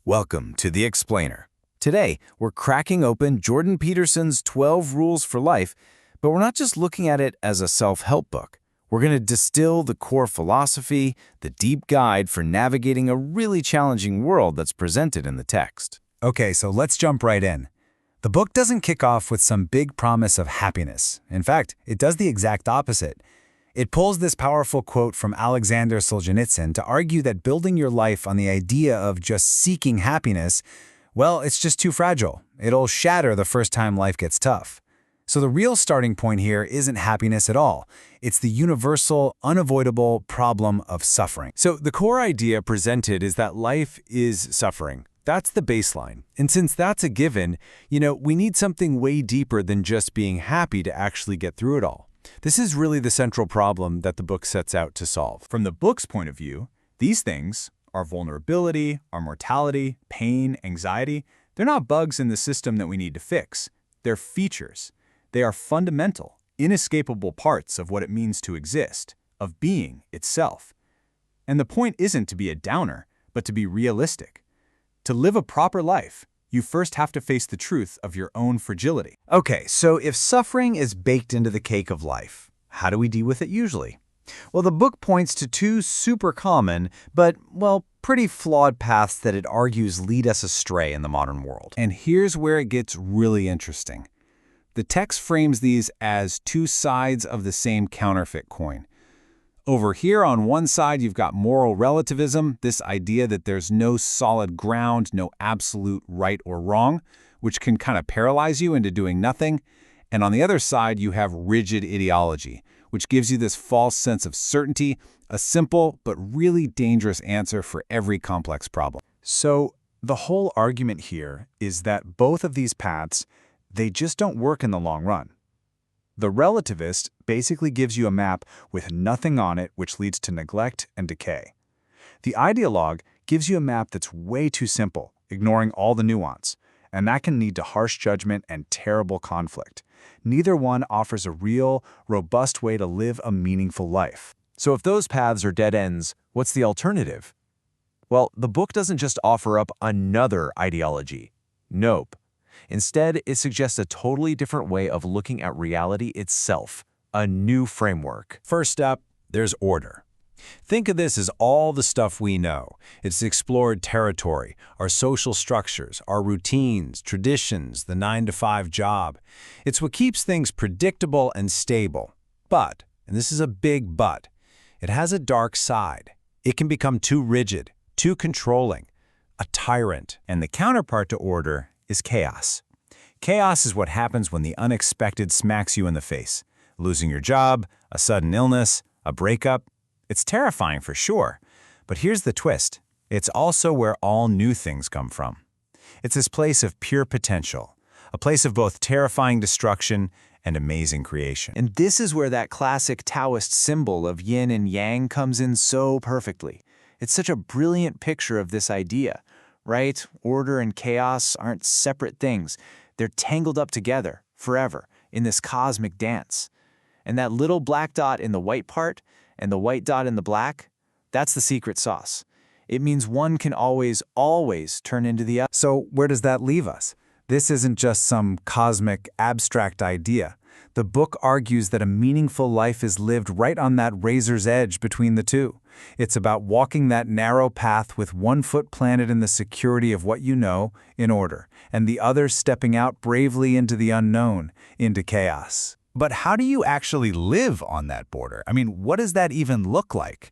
Welcome to The Explainer. Today, we're cracking open Jordan Peterson's 12 Rules for Life, but we're not just looking at it as a self-help book. We're going to distill the core philosophy, the deep guide for navigating a really challenging world that's presented in the text. Okay, so let's jump right in. The book doesn't kick off with some big promise of happiness. In fact, it does the exact opposite. It pulls this powerful quote from Alexander Solzhenitsyn to argue that building your life on the idea of just seeking happiness, well, it's just too fragile. It'll shatter the first time life gets tough. So the real starting point here isn't happiness at all. It's the universal, unavoidable problem of suffering. So the core idea presented is that life is suffering. That's the baseline. And since that's a given, we need something way deeper than just being happy to actually get through it all. This is really the central problem that the book sets out to solve. From the book's point of view, these things, our vulnerability, our mortality, pain, anxiety, they're not bugs in the system that we need to fix. They're features. They are fundamental, inescapable parts of what it means to exist, of being itself. And the point isn't to be a downer, but to be realistic. To live a proper life, you first have to face the truth of your own fragility. Okay, so if suffering is baked into the cake of life, how do we deal with it usually? Well, the book points to two super common, but, pretty flawed paths that it argues lead us astray in the modern world. And here's where it gets really interesting. The text frames these as two sides of the same counterfeit coin. Over here on one side, you've got moral relativism, this idea that there's no solid ground, no absolute right or wrong, which can kind of paralyze you into doing nothing. And on the other side, you have rigid ideology, which gives you this false sense of certainty, a simple but really dangerous answer for every complex problem. So the whole argument here is that both of these paths, they just don't work in the long run. The relativist basically gives you a map with nothing on it, which leads to neglect and decay. The ideologue gives you a map that's way too simple, ignoring all the nuance, and that can lead to harsh judgment and terrible conflict. Neither one offers a real, robust way to live a meaningful life. So if those paths are dead ends, what's the alternative? Well, the book doesn't just offer up another ideology. Nope. Instead, it suggests a totally different way of looking at reality itself, a new framework. First up, there's order. Think of this as all the stuff we know. It's explored territory, our social structures, our routines, traditions, the 9-to-5 job. It's what keeps things predictable and stable. But, and this is a big but, it has a dark side. It can become too rigid, too controlling, a tyrant. And the counterpart to order is chaos. Chaos is what happens when the unexpected smacks you in the face. Losing your job, a sudden illness, a breakup. It's terrifying for sure. But here's the twist. It's also where all new things come from. It's this place of pure potential, a place of both terrifying destruction and amazing creation. And this is where that classic Taoist symbol of yin and yang comes in so perfectly. It's such a brilliant picture of this idea. Right? Order and chaos aren't separate things. They're tangled up together, forever, in this cosmic dance. And that little black dot in the white part and the white dot in the black, that's the secret sauce. It means one can always turn into the other. So where does that leave us? This isn't just some cosmic, abstract idea. The book argues that a meaningful life is lived right on that razor's edge between the two. It's about walking that narrow path with one foot planted in the security of what you know, in order, and the other stepping out bravely into the unknown, into chaos. But how do you actually live on that border? I mean, what does that even look like?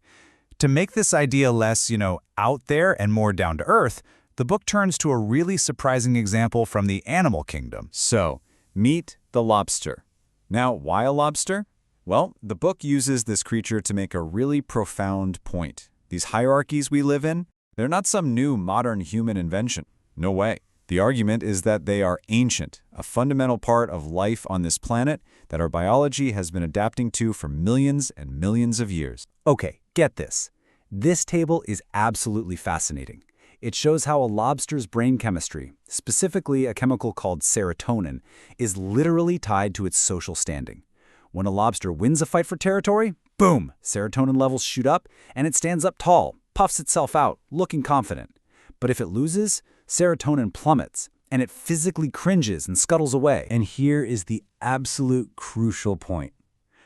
To make this idea less, out there and more down to earth, the book turns to a really surprising example from the animal kingdom. So, meet the lobster. Now, why a lobster? Well, the book uses this creature to make a really profound point. These hierarchies we live in, they're not some new modern human invention. No way. The argument is that they are ancient, a fundamental part of life on this planet that our biology has been adapting to for millions and millions of years. Okay, get this. This table is absolutely fascinating. It shows how a lobster's brain chemistry, specifically a chemical called serotonin, is literally tied to its social standing. When a lobster wins a fight for territory, boom, serotonin levels shoot up, and it stands up tall, puffs itself out, looking confident. But if it loses, serotonin plummets, and it physically cringes and scuttles away. And here is the absolute crucial point.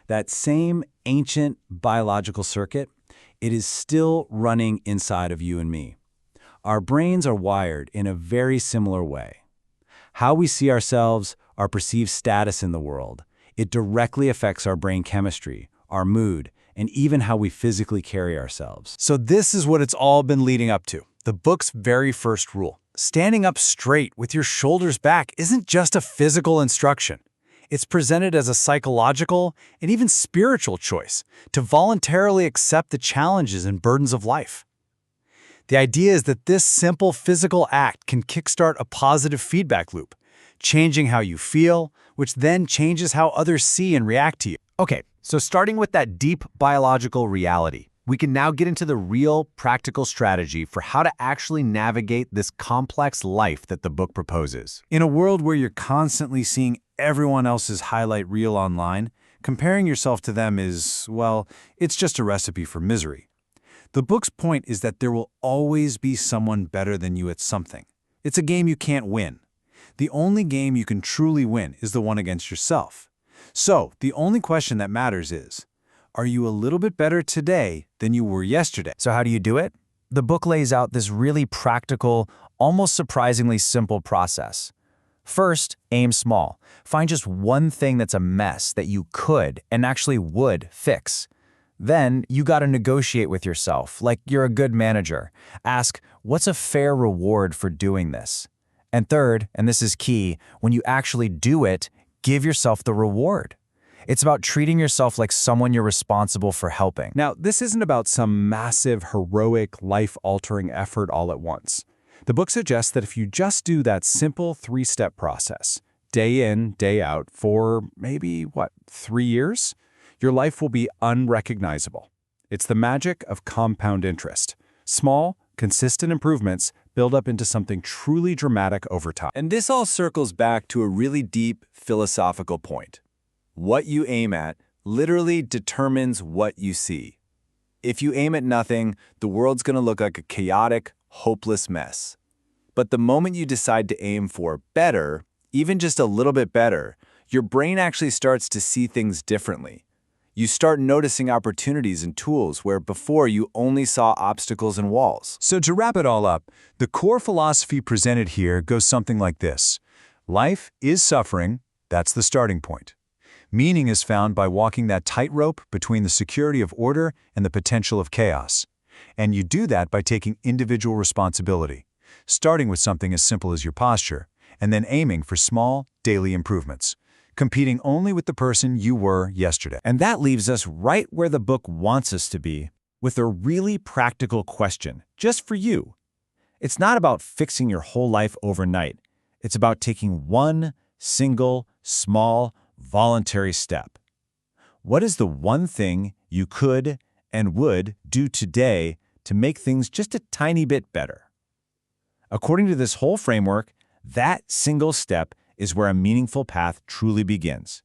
That same ancient biological circuit, it is still running inside of you and me. Our brains are wired in a very similar way. How we see ourselves, our perceived status in the world, it directly affects our brain chemistry, our mood, and even how we physically carry ourselves. So this is what it's all been leading up to. The book's very first rule. Standing up straight with your shoulders back isn't just a physical instruction. It's presented as a psychological and even spiritual choice to voluntarily accept the challenges and burdens of life. The idea is that this simple physical act can kickstart a positive feedback loop, changing how you feel, which then changes how others see and react to you. Okay, so starting with that deep biological reality, we can now get into the real practical strategy for how to actually navigate this complex life that the book proposes. In a world where you're constantly seeing everyone else's highlight reel online, comparing yourself to them is, well, it's just a recipe for misery. The book's point is that there will always be someone better than you at something. It's a game you can't win. The only game you can truly win is the one against yourself. So, the only question that matters is, are you a little bit better today than you were yesterday? So how do you do it? The book lays out this really practical, almost surprisingly simple process. First, aim small. Find just one thing that's a mess that you could and actually would fix. Then, you gotta negotiate with yourself, like you're a good manager. Ask, what's a fair reward for doing this? And third, and this is key, when you actually do it, give yourself the reward. It's about treating yourself like someone you're responsible for helping. Now, this isn't about some massive, heroic, life-altering effort all at once. The book suggests that if you just do that simple 3-step process, day in, day out, for maybe, 3 years, your life will be unrecognizable. It's the magic of compound interest. Small, consistent improvements build up into something truly dramatic over time. And this all circles back to a really deep philosophical point. What you aim at literally determines what you see. If you aim at nothing, the world's going to look like a chaotic, hopeless mess. But the moment you decide to aim for better, even just a little bit better, your brain actually starts to see things differently. You start noticing opportunities and tools where before you only saw obstacles and walls. So to wrap it all up, the core philosophy presented here goes something like this. Life is suffering, that's the starting point. Meaning is found by walking that tightrope between the security of order and the potential of chaos. And you do that by taking individual responsibility, starting with something as simple as your posture, and then aiming for small, daily improvements, competing only with the person you were yesterday. And that leaves us right where the book wants us to be, with a really practical question, just for you. It's not about fixing your whole life overnight. It's about taking one single, small, voluntary step. What is the one thing you could and would do today to make things just a tiny bit better? According to this whole framework, that single step is where a meaningful path truly begins.